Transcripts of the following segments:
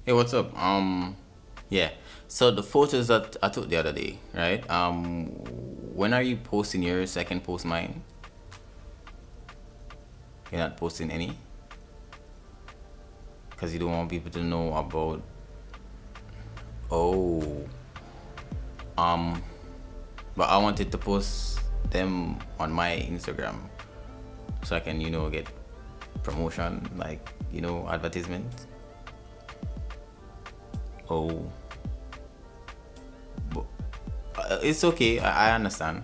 Hey, what's up? Yeah. So the photos that I took the other day, right? When are you posting yours so I can post mine? You're not posting any? Because you don't want people to know about... Oh. But I wanted to post them on my Instagram so I can, get promotion, like, advertisement. Oh. But it's okay. I understand.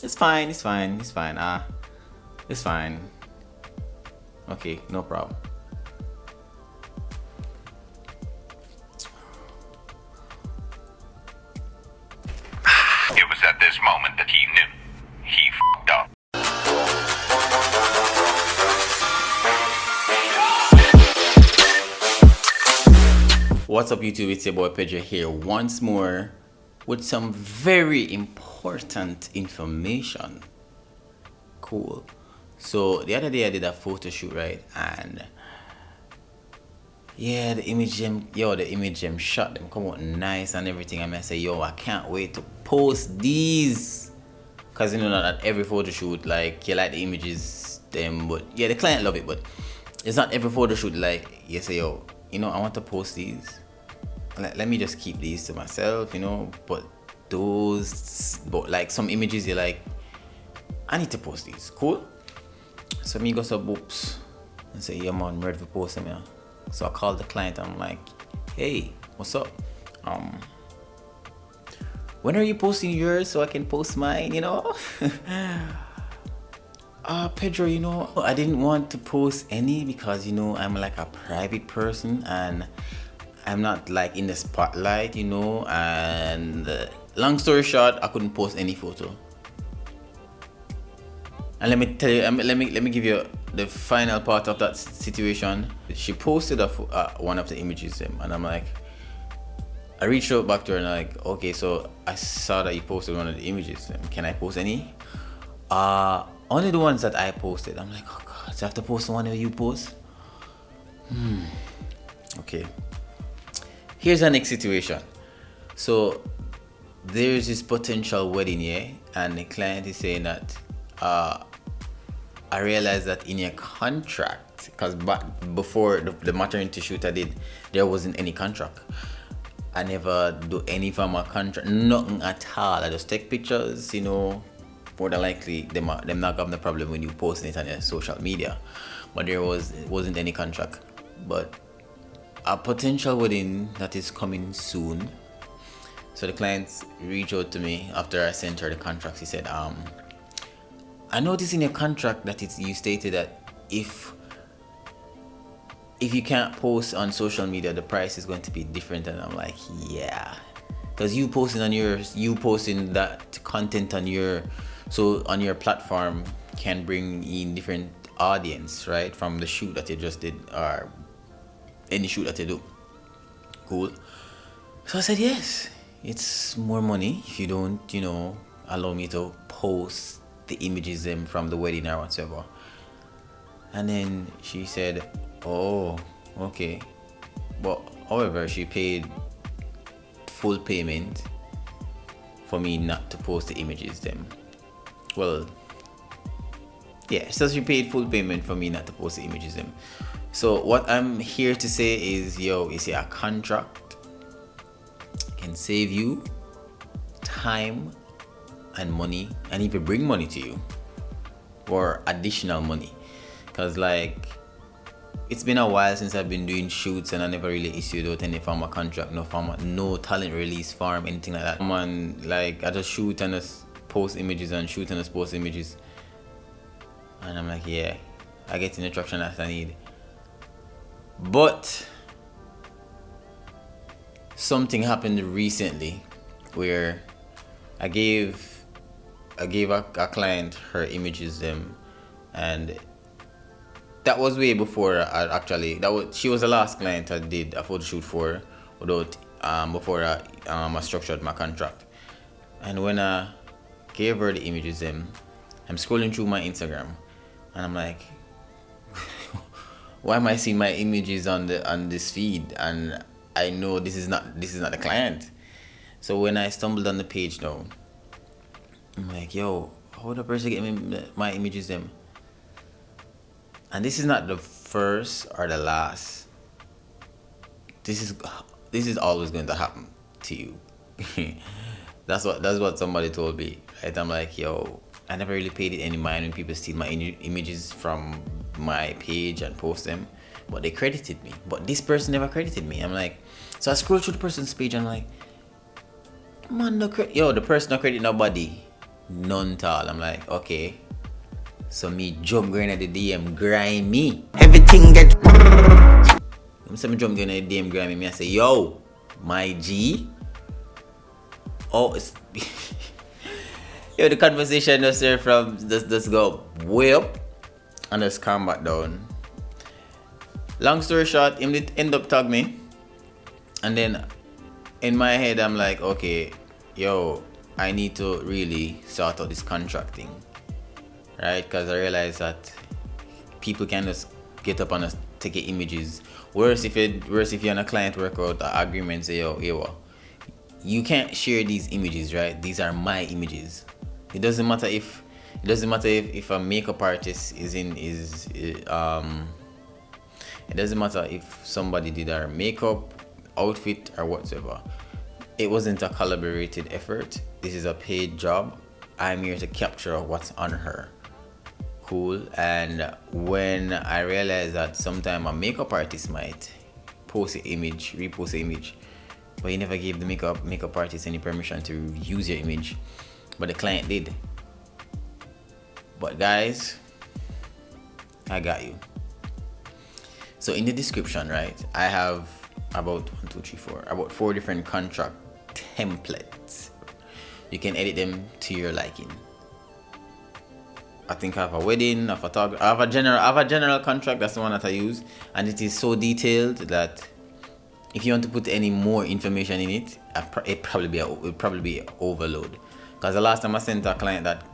It's fine. It's fine. It's fine. It's fine. Okay, no problem. It was at this moment that he knew. He f***ed up. What's up, YouTube? It's your boy Pedro here once more with some very important information. Cool. So the other day I did a photo shoot, right? And yeah, the image them shot them come out nice and everything. And I say, yo, I can't wait to post these. Cause not every photo shoot, like, you like the images them, but yeah, the client love it, but it's not every photo shoot like you say, yo, I want to post these. Let me just keep these to myself, but like some images you're like, I need to post these. Cool. So me go some boops and say, yeah man, I'm ready to post them. Yeah. So I called the client. I'm like, hey, what's up? When are you posting yours so I can post mine? Pedro, I didn't want to post any because I'm like a private person and I'm not like in the spotlight, and long story short, I couldn't post any photo. And let me tell you, let me give you the final part of that situation. She posted one of the images, and I'm like, I reached out back to her and I'm like, okay, so I saw that you posted one of the images. Can I post any? Only the ones that I posted. I'm like, oh God, so I have to post the one that you post? Okay. Here's the next situation. So there's this potential wedding here, and the client is saying that I realized that in your contract, because before the maternity shoot I did, there wasn't any contract. I never do any form of contract, nothing at all. I just take pictures, more than likely them not having the problem when you posting it on your social media. But there wasn't any contract. But a potential wedding that is coming soon. So the clients reached out to me after I sent her the contracts. He said, I noticed in your contract that you stated that if you can't post on social media, the price is going to be different. And I'm like, yeah, because you posting that content on your platform can bring in different audience, right, from the shoot that you just did or any shoot that you do. Cool. So I said, yes, it's more money if you don't allow me to post the images from the wedding or whatever. And then she said, oh, okay, but however, she paid full payment for me not to post the images them. Well, yeah, so she paid full payment for me not to post the images them. So what I'm here to say is, a contract can save you time and money, and even bring money to you, or additional money. Because like, it's been a while since I've been doing shoots and I never really issued out any form of contract, no talent release form, anything like that. Like, I just shoot and just post images and shoot and just post images. And I'm like, yeah, I get the traction that I need. But something happened recently where I gave a client her images and that was way before she was the last client I did a photo shoot for without before I structured my contract. And when I gave her the images I'm scrolling through my Instagram and I'm like, why am I seeing my images on this feed, and I know this is not the client. So when I stumbled on the page now, I'm like, yo, how the person get me my images them? And this is not the first or the last. This is always going to happen to you. that's what somebody told me, right? I'm like, yo, I never really paid it any mind when people steal my images from my page and post them, but they credited me. But this person never credited me. I'm like, so I scroll through the person's page and I'm like, man, no credit. Yo, the person no credit nobody, none at all. I'm like, okay. So me jump going at the DM grimy. Everything get. I'm saying jump going at the DM grimy. Me I say, yo, my G. Oh, it's yo, the conversation just there from just go way up and just calm back down. Long story short, him did end up tag me, and then in my head I'm like, okay, yo, I need to really sort out this contract thing, right? Because I realized that people can just get up and take your images. Worse if you're on a client workout agreement, say, yo, you can't share these images, right? These are my images. It doesn't matter if a makeup artist it doesn't matter if somebody did our makeup, outfit, or whatsoever. It wasn't a collaborated effort. This is a paid job. I'm here to capture what's on her. Cool. And when I realized that sometime a makeup artist might post an image, repost an image, but you never gave the makeup artist any permission to use your image, but the client did. But guys, I got you. So in the description, right, I have about 4 different contract templates. You can edit them to your liking. I think I have a wedding, a photography, I have a general contract. That's the one that I use, and it is so detailed that if you want to put any more information in it, it probably be overload. Because the last time I sent a client that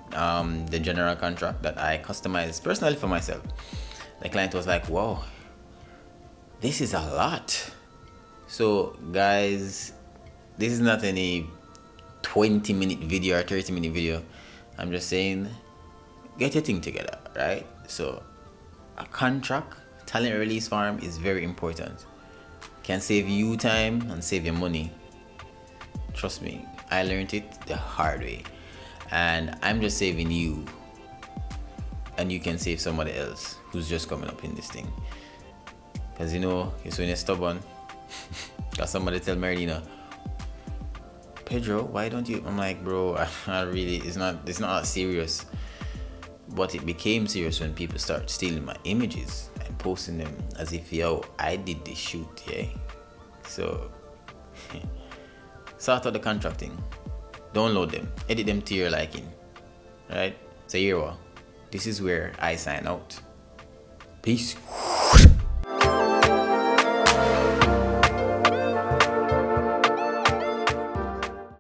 the general contract that I customized personally for myself, the client was like, "Wow, this is a lot." So guys, this is not any 20-minute video or 30-minute video. I'm just saying, get your thing together, right? So a contract, talent release form is very important. Can save you time and save your money. Trust me, I learned it the hard way, and I'm just saving you, and you can save somebody else who's just coming up in this thing. Because you know, it's when you're stubborn. Got somebody tell Marilina, "Pedro, why don't you?" I'm like, bro, I really, it's not that serious. But it became serious when people start stealing my images and posting them as if, yo, I did this shoot, yeah? So, sort out the contracting. Download them. Edit them to your liking. Right? So here we are. This is where I sign out. Peace.